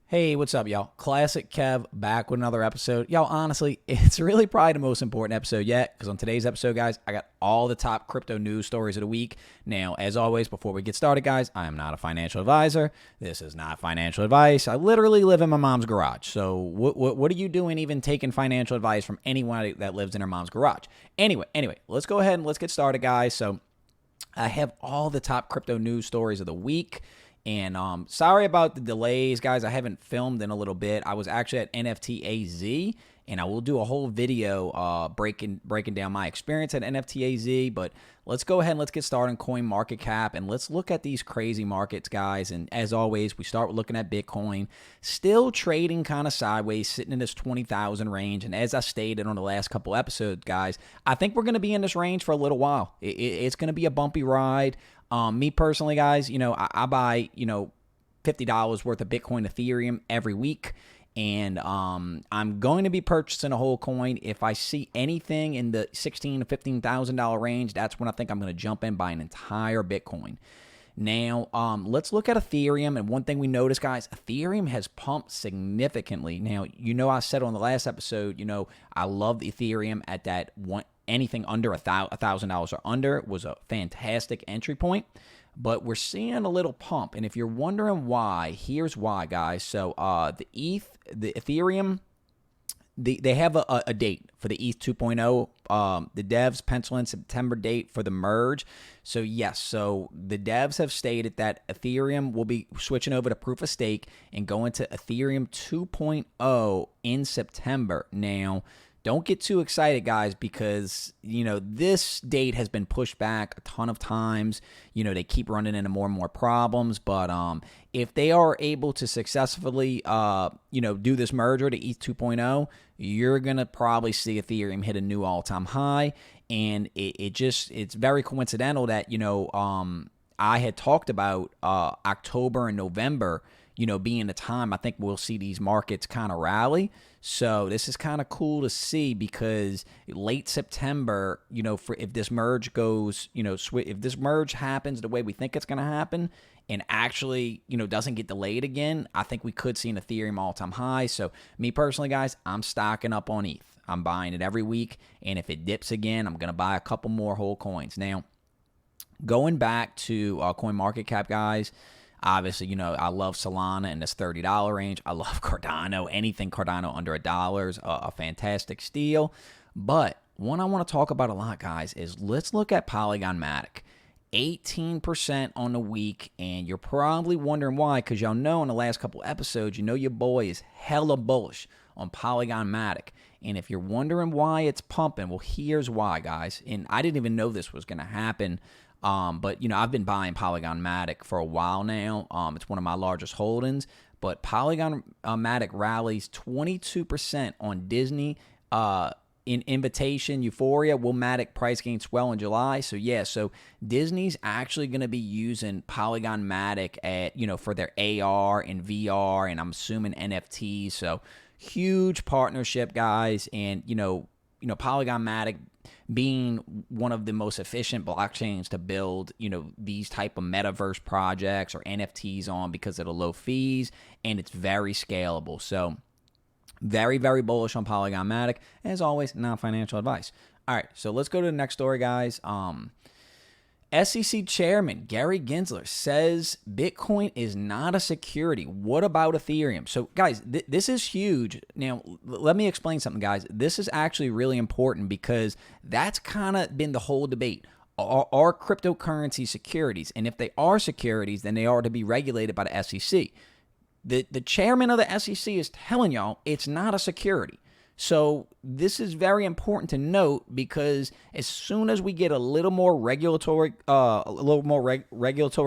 Hey, what's up, y'all? Classic Kev back with another episode. Y'all, honestly, it's really probably the most important episode yet because on today's episode, guys, I got all the top crypto news stories of the week. Now, as always, before we get started, guys, I am not a financial advisor. This is not financial advice. I literally live in my mom's garage. So what are you doing even taking financial advice from anyone that lives in her mom's garage? Anyway, let's go ahead and let's get started, guys. So I have all the top crypto news stories of the week. And sorry about the delays, guys. I haven't filmed in a little bit. I was actually at NFT AZ, and I will do a whole video breaking down my experience at NFT AZ. But let's go ahead and let's get started on coin market cap, and let's look at these crazy markets, guys. And as always, we start with looking at Bitcoin, still trading kind of sideways, sitting in this 20,000 range. And as I stated on the last couple episodes, guys, I think we're going to be in this range for a little while. It's going to be a bumpy ride. Me personally, guys, I buy, $50 worth of Bitcoin, Ethereum every week. And I'm going to be purchasing a whole coin. If I see anything in the $16,000 to $15,000 range, that's when I think I'm going to jump in, buy an entire Bitcoin. Now, let's look at Ethereum. And one thing we noticed, guys, Ethereum has pumped significantly. Now, I said on the last episode, I love the Ethereum at that one. Anything under $1,000 or under was a fantastic entry point. But we're seeing a little pump. And if you're wondering why, here's why, guys. So the Ethereum, they have a date for the ETH 2.0. The devs pencil in September date for the merge. So yes, so the devs have stated that Ethereum will be switching over to proof of stake and going to Ethereum 2.0 in September. Now, don't get too excited, guys, because, this date has been pushed back a ton of times. They keep running into more and more problems. But if they are able to successfully, do this merger to ETH 2.0, you're going to probably see Ethereum hit a new all-time high. And it's very coincidental that, I had talked about October and November, being the time I think we'll see these markets kind of rally. So this is kind of cool to see because late September, if this merge goes, if this merge happens the way we think it's going to happen and actually, doesn't get delayed again, I think we could see an Ethereum all-time high. So me personally, guys, I'm stocking up on ETH. I'm buying it every week. And if it dips again, I'm going to buy a couple more whole coins. Now, going back to CoinMarketCap, guys, obviously, I love Solana in this $30 range. I love Cardano. Anything Cardano under $1 is a fantastic steal. But one I want to talk about a lot, guys, is let's look at Polygon MATIC. 18% on the week, and you're probably wondering why, because y'all know in the last couple episodes, your boy is hella bullish on Polygon MATIC. And if you're wondering why it's pumping, well, here's why, guys. And I didn't even know this was going to happen. But, I've been buying Polygon MATIC for a while now. It's one of my largest holdings. But Polygon MATIC rallies 22% on Disney in invitation euphoria. Will MATIC price gain swell in July? So, yeah, so Disney's actually going to be using Polygon MATIC at, for their AR and VR, and I'm assuming NFTs. So, huge partnership, guys. And, Polygon MATIC being one of the most efficient blockchains to build, these type of metaverse projects or NFTs on because of the low fees, and it's very scalable. So very, very bullish on Polygon MATIC. As always, not financial advice. All right, so let's go to the next story, guys. SEC Chairman Gary Gensler says Bitcoin is not a security. What about Ethereum? So, guys, this is huge. Now, let me explain something, guys. This is actually really important because that's kind of been the whole debate. Are cryptocurrency securities? And if they are securities, then they are to be regulated by the SEC. The chairman of the SEC is telling y'all it's not a security. So this is very important to note because as soon as we get a little more regulatory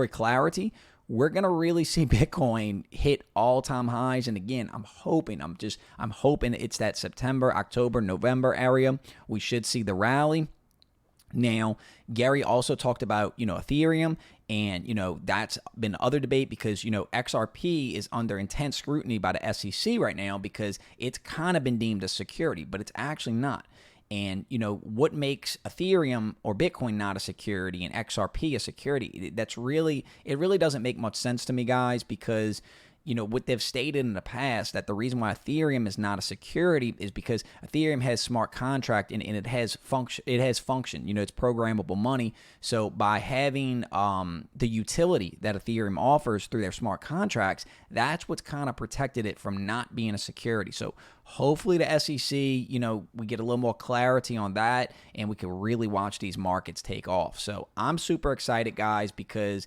clarity, we're gonna really see Bitcoin hit all-time highs. And again, I'm hoping it's that September, October, November area. We should see the rally. Now, Gary also talked about, Ethereum, and, that's been the other debate because, XRP is under intense scrutiny by the SEC right now because it's kind of been deemed a security, but it's actually not. And, what makes Ethereum or Bitcoin not a security and XRP a security? It really doesn't make much sense to me, guys, because what they've stated in the past, that the reason why Ethereum is not a security is because Ethereum has smart contract and it has function. It's programmable money. So by having the utility that Ethereum offers through their smart contracts, that's what's kind of protected it from not being a security. So hopefully the SEC, we get a little more clarity on that and we can really watch these markets take off. So I'm super excited, guys, because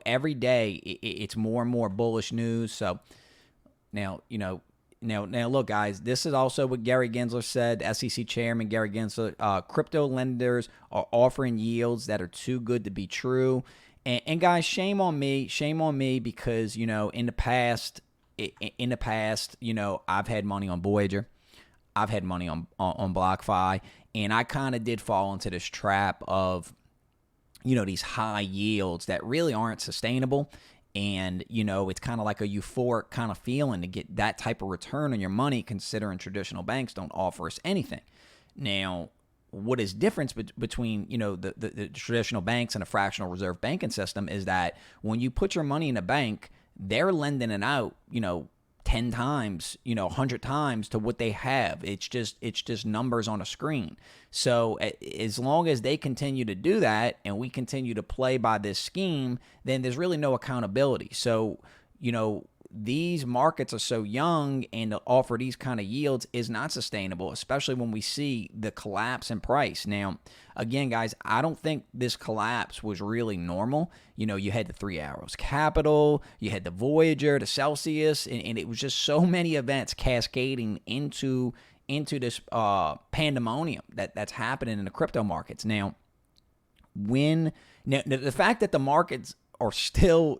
every day it's more and more bullish news. So now look, guys, this is also what Gary Gensler said, SEC Chairman Gary Gensler. Crypto lenders are offering yields that are too good to be true. And guys, shame on me because, in the past, I've had money on Voyager. I've had money on BlockFi, and I kind of did fall into this trap of, these high yields that really aren't sustainable. And, it's kind of like a euphoric kind of feeling to get that type of return on your money, considering traditional banks don't offer us anything. Now, what is difference between, the traditional banks and a fractional reserve banking system is that when you put your money in a bank, they're lending it out, 10 times, 100 times to what they have. It's just numbers on a screen. So as long as they continue to do that and we continue to play by this scheme, then there's really no accountability. So, these markets are so young, and to offer these kind of yields is not sustainable, especially when we see the collapse in price. Now, again, guys, I don't think this collapse was really normal. You had the Three Arrows Capital, you had the Voyager, the Celsius, and it was just so many events cascading into this pandemonium that's happening in the crypto markets. Now, the fact that the markets are still,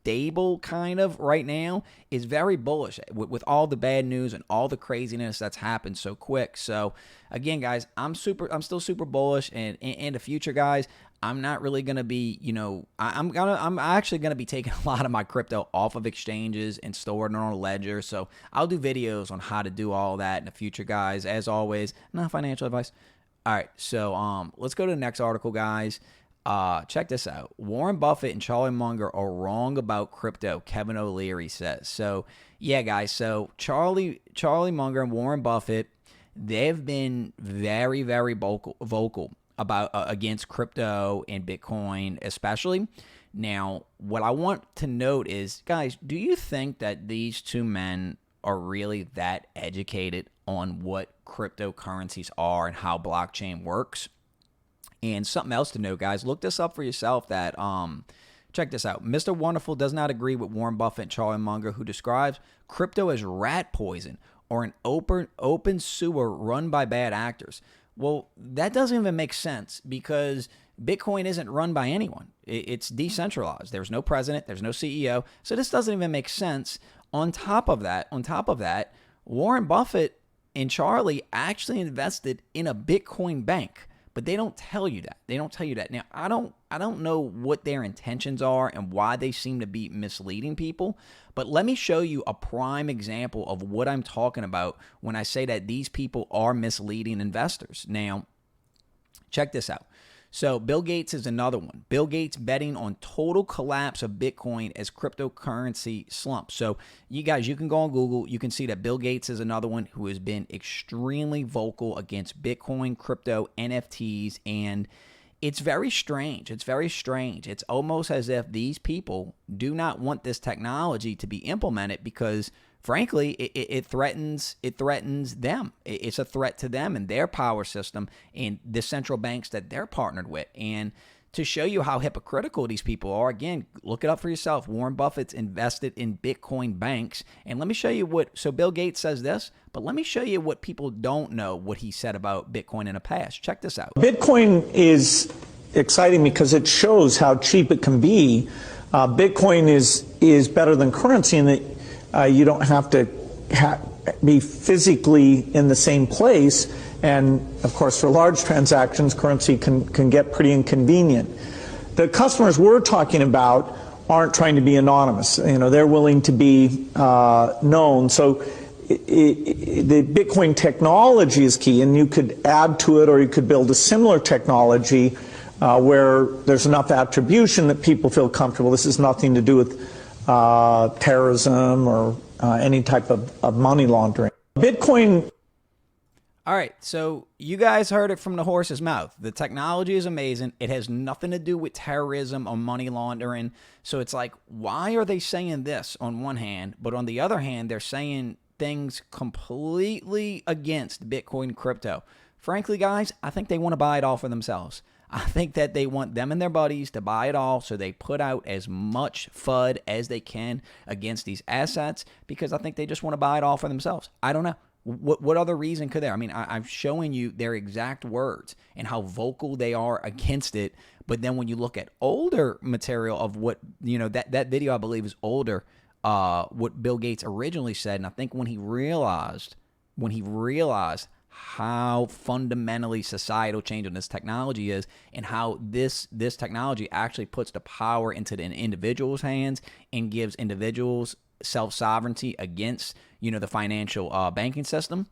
stable kind of right now is very bullish with all the bad news and all the craziness that's happened so quick. So again, guys, I'm still super bullish, and in the future, guys, I'm not really going to be, I'm actually going to be taking a lot of my crypto off of exchanges and storing it on a ledger. So I'll do videos on how to do all that in the future, guys. As always, not financial advice. All right. So let's go to the next article, guys. Check this out. Warren Buffett and Charlie Munger are wrong about crypto, Kevin O'Leary says. So, yeah, guys. So, Charlie Munger and Warren Buffett, they've been very, very vocal about against crypto and Bitcoin, especially. Now, what I want to note is, guys, do you think that these two men are really that educated on what cryptocurrencies are and how blockchain works? And something else to note, guys, look this up for yourself that, check this out. Mr. Wonderful does not agree with Warren Buffett and Charlie Munger, who describes crypto as rat poison or an open sewer run by bad actors. Well, that doesn't even make sense because Bitcoin isn't run by anyone. It's decentralized. There's no president. There's no CEO. So this doesn't even make sense. On top of that, Warren Buffett and Charlie actually invested in a Bitcoin bank. But they don't tell you that. Now, I don't know what their intentions are and why they seem to be misleading people. But let me show you a prime example of what I'm talking about when I say that these people are misleading investors. Now, check this out. So Bill Gates is another one. Bill Gates betting on total collapse of Bitcoin as cryptocurrency slumps. So you guys, you can go on Google. You can see that Bill Gates is another one who has been extremely vocal against Bitcoin, crypto, NFTs, and it's very strange. It's almost as if these people do not want this technology to be implemented because, frankly, it threatens them. It's a threat to them and their power system and the central banks that they're partnered with. And to show you how hypocritical these people are, again, look it up for yourself. Warren Buffett's invested in Bitcoin banks. And let me show you so Bill Gates says this, but let me show you what people don't know what he said about Bitcoin in the past. Check this out. Bitcoin is exciting because it shows how cheap it can be. Bitcoin is better than currency in that you don't have to be physically in the same place. And of course, for large transactions, currency can get pretty inconvenient. The customers we're talking about aren't trying to be anonymous. They're willing to be known. So the Bitcoin technology is key, and you could add to it, or you could build a similar technology where there's enough attribution that people feel comfortable. This has nothing to do with terrorism or any type of money laundering. Bitcoin. All right, so you guys heard it from the horse's mouth. The technology is amazing. It has nothing to do with terrorism or money laundering. So it's like, why are they saying this on one hand, but on the other hand, they're saying things completely against Bitcoin crypto? Frankly, guys, I think they want to buy it all for themselves. I think that they want them and their buddies to buy it all, so they put out as much FUD as they can against these assets, because I think they just want to buy it all for themselves. I don't know. What other reason could there? I mean, I'm showing you their exact words and how vocal they are against it. But then when you look at older material of what, that video, I believe, is older, what Bill Gates originally said. And I think when he realized how fundamentally societal change on this technology is, and how this technology actually puts the power into the individual's hands and gives individuals self-sovereignty against, the financial banking system,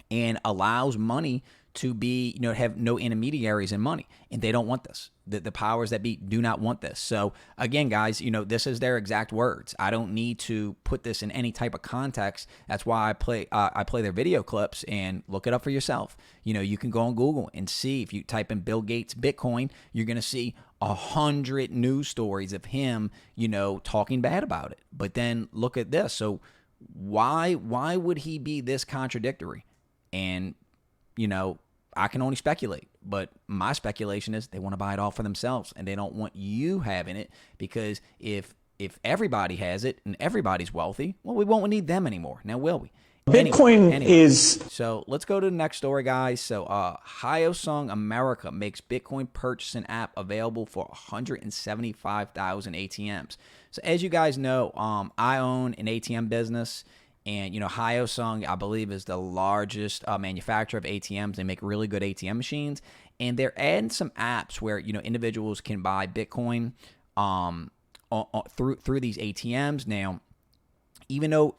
and allows money to be, have no intermediaries in money. And they don't want this. The powers that be do not want this. So again, guys, this is their exact words. I don't need to put this in any type of context. That's why I play their video clips, and look it up for yourself. You can go on Google and see. If you type in Bill Gates Bitcoin, you're going to see 100 news stories of him, talking bad about it. But then look at this. So why would he be this contradictory? And, I can only speculate, but my speculation is they want to buy it all for themselves, and they don't want you having it, because if everybody has it and everybody's wealthy, well, we won't need them anymore. Now, will we? Bitcoin is... So let's go to the next story, guys. So Hyosung America makes Bitcoin purchasing app available for 175,000 ATMs. So as you guys know, I own an ATM business. And, Hyosung, I believe, is the largest manufacturer of ATMs. They make really good ATM machines. And they're adding some apps where, individuals can buy Bitcoin through these ATMs. Now, even though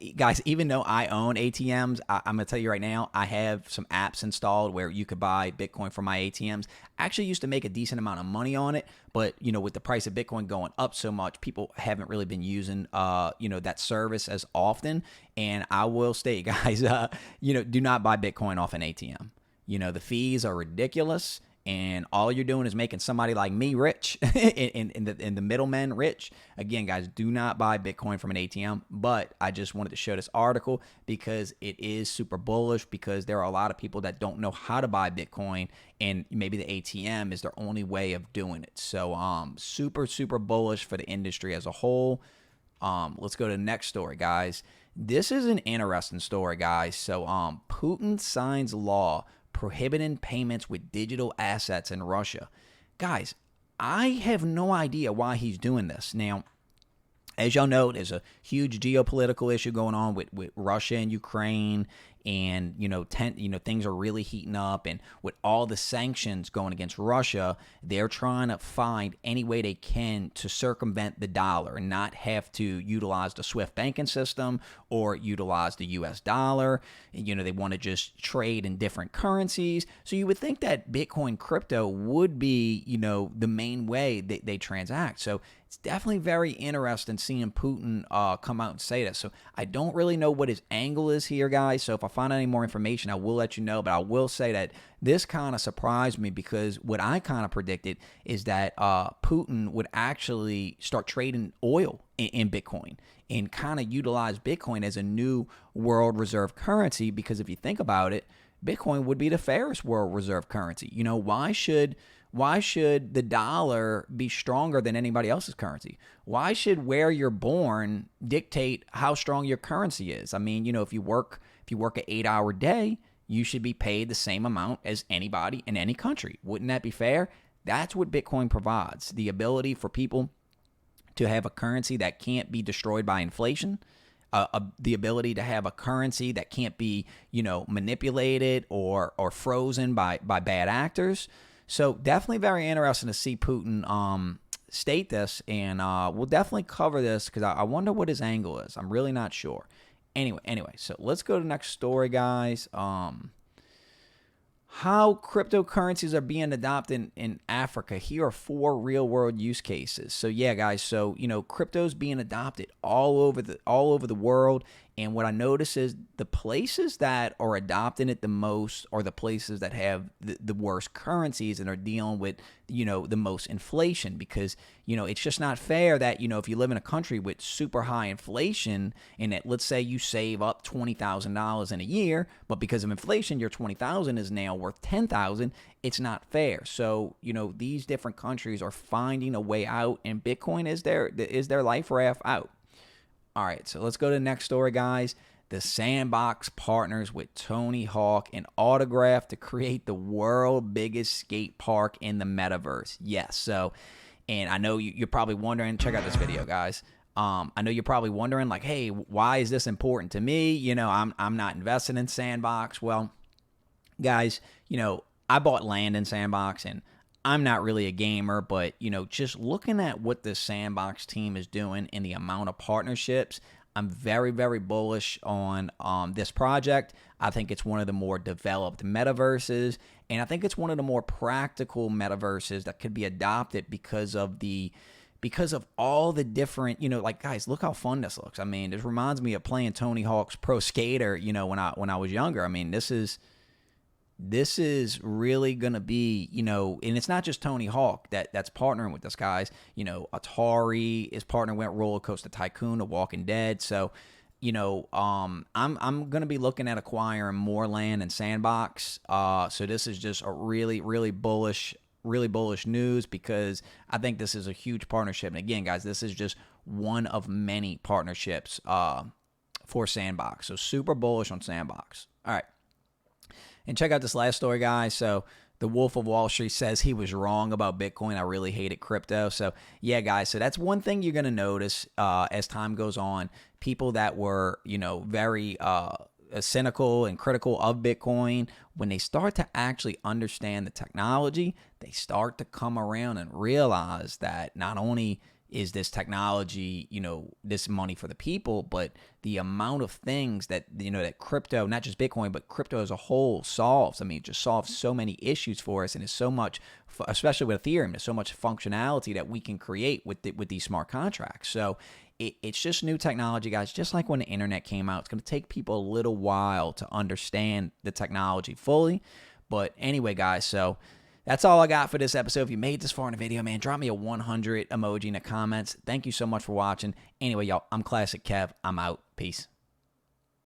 I own ATMs, I'm going to tell you right now, I have some apps installed where you could buy Bitcoin from my ATMs. I actually used to make a decent amount of money on it, but, with the price of Bitcoin going up so much, people haven't really been using, that service as often. And I will state, guys, do not buy Bitcoin off an ATM. The fees are ridiculous. And all you're doing is making somebody like me rich, and the middlemen rich. Again, guys, do not buy Bitcoin from an ATM. But I just wanted to show this article because it is super bullish, because there are a lot of people that don't know how to buy Bitcoin, and maybe the ATM is their only way of doing it. So super, super bullish for the industry as a whole. Let's go to the next story, guys. This is an interesting story, guys. So Putin signs law prohibiting payments with digital assets in Russia. Guys, I have no idea why he's doing this. Now, as y'all know, there's a huge geopolitical issue going on with Russia and Ukraine, and things are really heating up. And with all the sanctions going against Russia, they're trying to find any way they can to circumvent the dollar and not have to utilize the SWIFT banking system or utilize the U.S. dollar. They want to just trade in different currencies. So you would think that Bitcoin crypto would be, the main way they transact. So it's definitely very interesting seeing Putin come out and say that. So I don't really know what his angle is here, guys. So if I find any more information, I will let you know. But I will say that this kind of surprised me, because what I kind of predicted is that Putin would actually start trading oil in Bitcoin and kind of utilize Bitcoin as a new world reserve currency. Because if you think about it, Bitcoin would be the fairest world reserve currency. Why should the dollar be stronger than anybody else's currency? Why should where you're born dictate how strong your currency is? I mean, if you work an 8-hour day, you should be paid the same amount as anybody in any country. Wouldn't that be fair? That's what Bitcoin provides, the ability for people to have a currency that can't be destroyed by inflation, the ability to have a currency that can't be, manipulated or frozen by bad actors. So definitely very interesting to see Putin state this, and we'll definitely cover this because I wonder what his angle is. I'm really not sure. Anyway, so let's go to the next story, guys. how cryptocurrencies are being adopted in Africa. Here are 4 real world use cases. So yeah, guys, so crypto's being adopted all over the world. And what I notice is the places that are adopting it the most are the places that have the worst currencies and are dealing with, the most inflation, because, it's just not fair that, if you live in a country with super high inflation and that, let's say you save up $20,000 in a year, but because of inflation, your $20,000 is now worth $10,000. It's not fair. So, these different countries are finding a way out, and Bitcoin is their life raft out. All right, so let's go to the next story, guys. The Sandbox partners with Tony Hawk and Autograph to create the world's biggest skate park in the metaverse. Yes, so, and I know you're probably wondering, check out this video, guys. I know you're probably wondering, like, hey, why is this important to me? I'm not invested in Sandbox. Well, guys, I bought land in Sandbox, and I'm not really a gamer, but, just looking at what the Sandbox team is doing and the amount of partnerships, I'm very, very bullish on this project. I think it's one of the more developed metaverses, and I think it's one of the more practical metaverses that could be adopted because of all the different, like, guys, look how fun this looks. I mean, this reminds me of playing Tony Hawk's Pro Skater, when I was younger. I mean, this is really going to be, and it's not just Tony Hawk that's partnering with this, guys. Atari is partnering with Roller Coaster Tycoon, The Walking Dead. So, I'm going to be looking at acquiring more land in Sandbox. So this is just a really, really bullish news, because I think this is a huge partnership. And again, guys, this is just one of many partnerships for Sandbox. So super bullish on Sandbox. All right. And check out this last story, guys. So the Wolf of Wall Street says he was wrong about Bitcoin. I really hated crypto. So yeah, guys. So that's one thing you're going to notice as time goes on. People that were, very cynical and critical of Bitcoin, when they start to actually understand the technology, they start to come around and realize that not only is this technology, this money for the people, but the amount of things that, that crypto, not just Bitcoin, but crypto as a whole solves. I mean, it just solves so many issues for us, and it's so much, especially with Ethereum, there's so much functionality that we can create with these smart contracts. So it's just new technology, guys. Just like when the internet came out, it's going to take people a little while to understand the technology fully. But anyway, guys, so that's all I got for this episode. If you made this far in the video, man, drop me a 100 emoji in the comments. Thank you so much for watching. Anyway, y'all, I'm Classic Kev. I'm out. Peace.